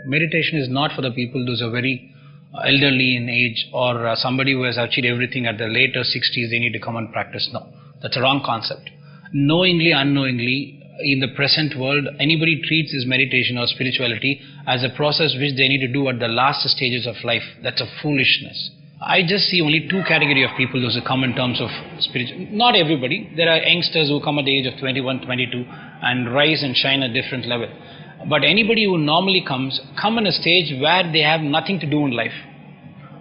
meditation is not for the people those who are very elderly in age, or somebody who has achieved everything at the later 60s, they need to come and practice. No, that's a wrong concept. Knowingly, unknowingly, in the present world, anybody treats this meditation or spirituality as a process which they need to do at the last stages of life. That's a foolishness. I just see only two categories of people, those who come in terms of spiritual. Not everybody. There are youngsters who come at the age of 21, 22 and rise and shine at different level. But anybody who normally come in a stage where they have nothing to do in life,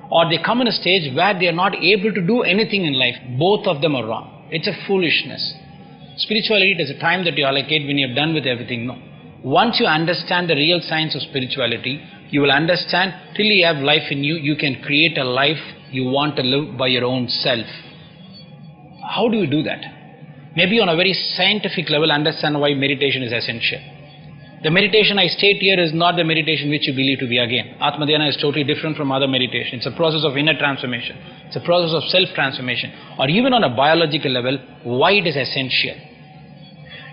or they come in a stage where they are not able to do anything in life. Both of them are wrong. It's a foolishness. Spirituality is a time that you allocate when you have done with everything. No. Once you understand the real science of spirituality, you will understand till you have life in you, you can create a life you want to live by your own self. How do you do that? Maybe on a very scientific level, understand why meditation is essential. The meditation I state here is not the meditation which you believe to be again. Atma Dhyana is totally different from other meditation. It's a process of inner transformation. It's a process of self-transformation. Or even on a biological level, why it is essential.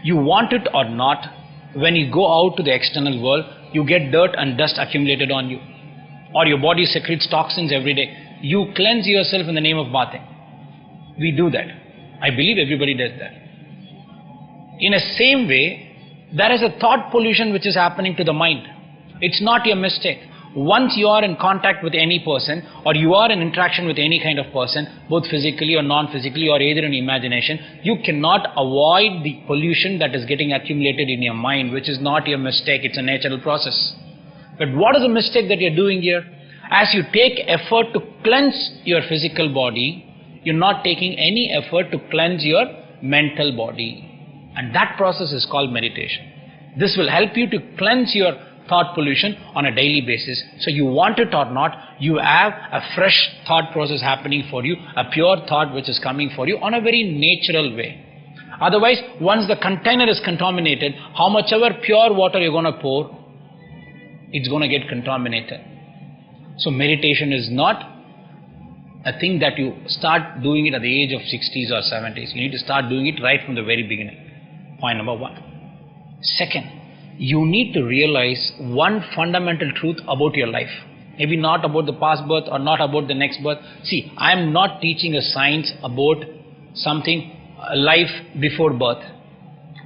You want it or not, when you go out to the external world, you get dirt and dust accumulated on you. Or your body secretes toxins every day. You cleanse yourself in the name of bathing. We do that. I believe everybody does that. In a same way, there is a thought pollution which is happening to the mind. It's not your mistake. Once you are in contact with any person, or you are in interaction with any kind of person, both physically or non-physically, or either in imagination, you cannot avoid the pollution that is getting accumulated in your mind, which is not your mistake. It's a natural process. But what is the mistake that you're doing here? As you take effort to cleanse your physical body, you're not taking any effort to cleanse your mental body. And that process is called meditation. This will help you to cleanse your thought pollution on a daily basis. So you want it or not, you have a fresh thought process happening for you, a pure thought which is coming for you on a very natural way. Otherwise, once the container is contaminated, how much ever pure water you're going to pour, it's going to get contaminated. So meditation is not a thing that you start doing it at the age of 60s or 70s. You need to start doing it right from the very beginning. Point number one. Second, you need to realize one fundamental truth about your life. Maybe not about the past birth or not about the next birth. See, I am not teaching a science about something, life before birth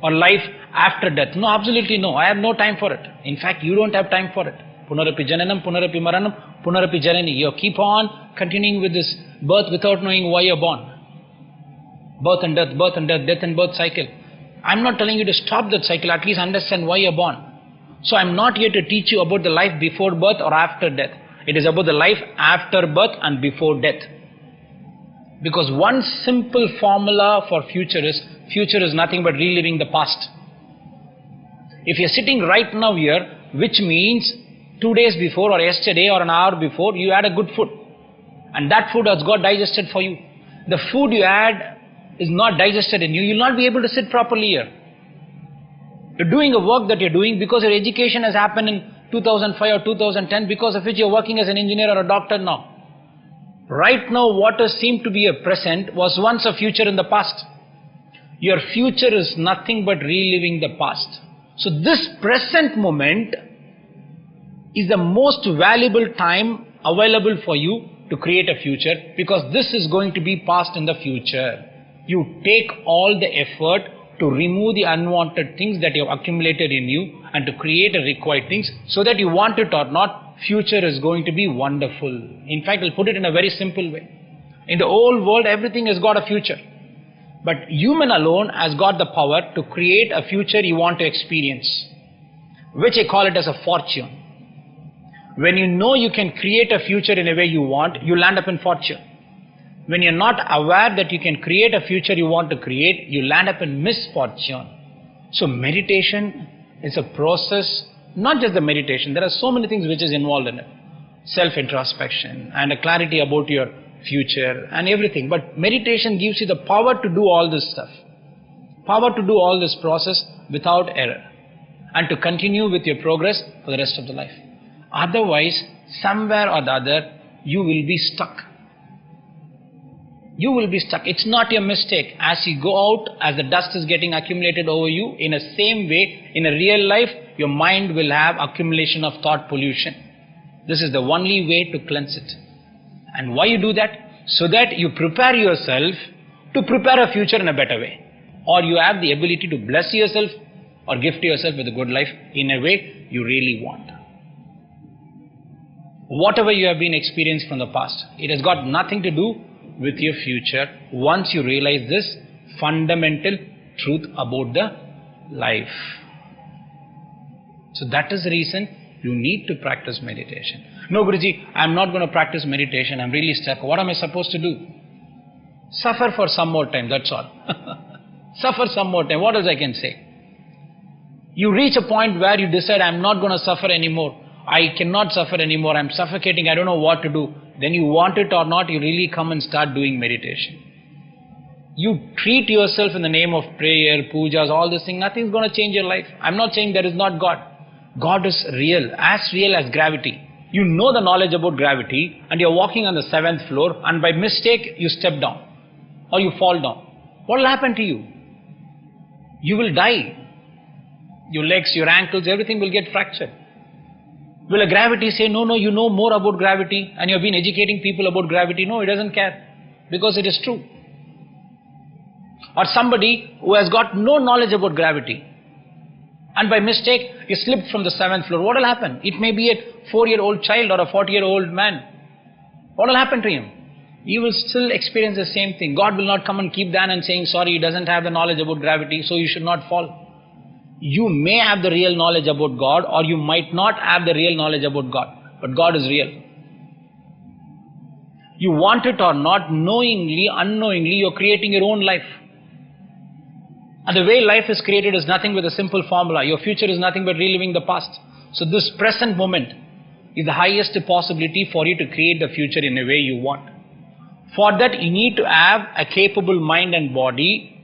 or life after death. No, absolutely no. I have no time for it. In fact, you don't have time for it. Punarapi jananam, punarapi maranam, punarapi janani. You keep on continuing with this birth without knowing why you're born. Birth and death, death and birth cycle. I'm not telling you to stop that cycle, at least understand why you're born. So I'm not here to teach you about the life before birth or after death. It is about the life after birth and before death. Because one simple formula for future is nothing but reliving the past. If you're sitting right now here, which means 2 days before or yesterday or an hour before, you had a good food. And that food has got digested for you. The food you had is not digested in you, you'll not be able to sit properly here. You're doing a work that you're doing because your education has happened in 2005 or 2010, because of which you're working as an engineer or a doctor now. Right now, what has seemed to be a present was once a future in the past. Your future is nothing but reliving the past. So this present moment is the most valuable time available for you to create a future, because this is going to be past in the future. You take all the effort to remove the unwanted things that you have accumulated in you and to create the required things, so that you want it or not, future is going to be wonderful. In fact, I'll put it in a very simple way. In the whole world, everything has got a future. But human alone has got the power to create a future you want to experience, which I call it as a fortune. When you know you can create a future in a way you want, you land up in fortune. When you're not aware that you can create a future you want to create, you land up in misfortune. So meditation is a process, not just the meditation, there are so many things which is involved in it. Self-introspection and a clarity about your future and everything. But meditation gives you the power to do all this stuff. Power to do all this process without error. And to continue with your progress for the rest of the life. Otherwise, somewhere or the other, you will be stuck. You will be stuck. It's not your mistake. As you go out, as the dust is getting accumulated over you, in the same way, in a real life, your mind will have accumulation of thought pollution. This is the only way to cleanse it. And why you do that? So that you prepare yourself to prepare a future in a better way. Or you have the ability to bless yourself or gift yourself with a good life in a way you really want. Whatever you have been experienced from the past, it has got nothing to do with your future once you realize this fundamental truth about the life. So that is the reason you need to practice meditation. No, Guruji, I'm not going to practice meditation. I'm really stuck. What am I supposed to do? Suffer for some more time, that's all. Suffer some more time. What else I can say? You reach a point where you decide, I'm not going to suffer anymore. I cannot suffer anymore. I'm suffocating. I don't know what to do. Then you want it or not, you really come and start doing meditation. You treat yourself in the name of prayer, pujas, all this thing. Nothing is going to change your life. I'm not saying there is not God. God is real as gravity. You know the knowledge about gravity and you're walking on the 7th floor and by mistake you step down or you fall down. What will happen to you? You will die. Your legs, your ankles, everything will get fractured. Will a gravity say, no, you know more about gravity and you've been educating people about gravity? No, it doesn't care because it is true. Or somebody who has got no knowledge about gravity and by mistake he slipped from the 7th floor. What will happen? It may be a 4-year-old child or a 40-year-old man. What will happen to him? He will still experience the same thing. God will not come and keep down and saying, sorry, he doesn't have the knowledge about gravity, so you should not fall. You may have the real knowledge about God or you might not have the real knowledge about God. But God is real. You want it or not, knowingly, unknowingly, you're creating your own life. And the way life is created is nothing but a simple formula. Your future is nothing but reliving the past. So this present moment is the highest possibility for you to create the future in a way you want. For that you need to have a capable mind and body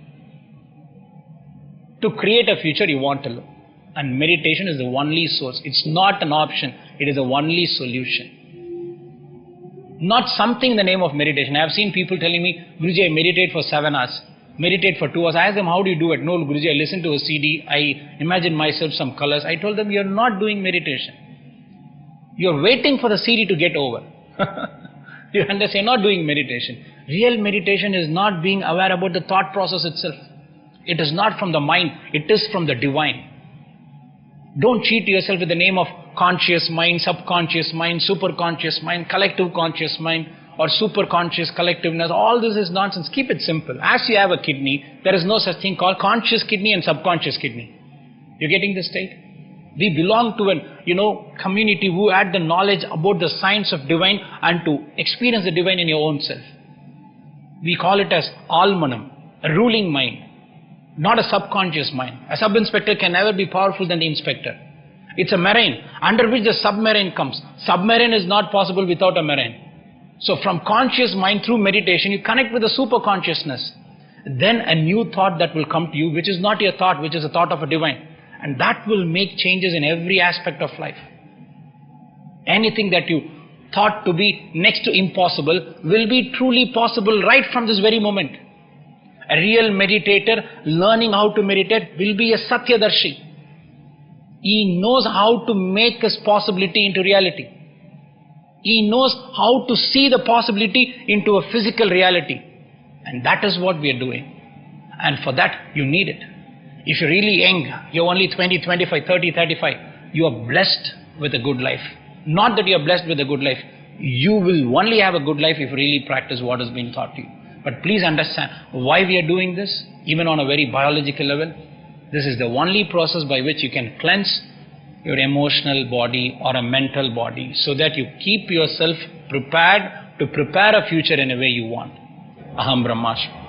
to create a future you want to live. And meditation is the only source. It's not an option. It is the only solution. Not something in the name of meditation. I have seen people telling me, Guruji, I meditate for 7 hours. Meditate for 2 hours. I asked them, how do you do it? No, Guruji, I listen to a CD. I imagine myself some colors. I told them, you're not doing meditation. You're waiting for the CD to get over. You understand? You're not doing meditation. Real meditation is not being aware about the thought process itself. It is not from the mind, it is from the divine. Don't cheat yourself with the name of conscious mind, subconscious mind, superconscious mind, collective conscious mind, or superconscious collectiveness. All this is nonsense. Keep it simple. As you have a kidney, there is no such thing called conscious kidney and subconscious kidney. You're getting this state? We belong to an, community who had the knowledge about the science of divine and to experience the divine in your own self. We call it as Almanam, a ruling mind. Not a subconscious mind. A sub-inspector can never be powerful than the inspector. It's a marine under which the submarine comes. Submarine is not possible without a marine. So from conscious mind through meditation, you connect with the super consciousness. Then a new thought that will come to you, which is not your thought, which is a thought of a divine. And that will make changes in every aspect of life. Anything that you thought to be next to impossible will be truly possible right from this very moment. A real meditator learning how to meditate will be a Satyadarshi. He knows how to make his possibility into reality. He knows how to see the possibility into a physical reality. And that is what we are doing. And for that, you need it. If you're really young, you're only 20, 25, 30, 35, you are blessed with a good life. Not that you are blessed with a good life. You will only have a good life if you really practice what has been taught to you. But please understand why we are doing this, even on a very biological level. This is the only process by which you can cleanse your emotional body or a mental body so that you keep yourself prepared to prepare a future in a way you want. Aham Brahmasmi.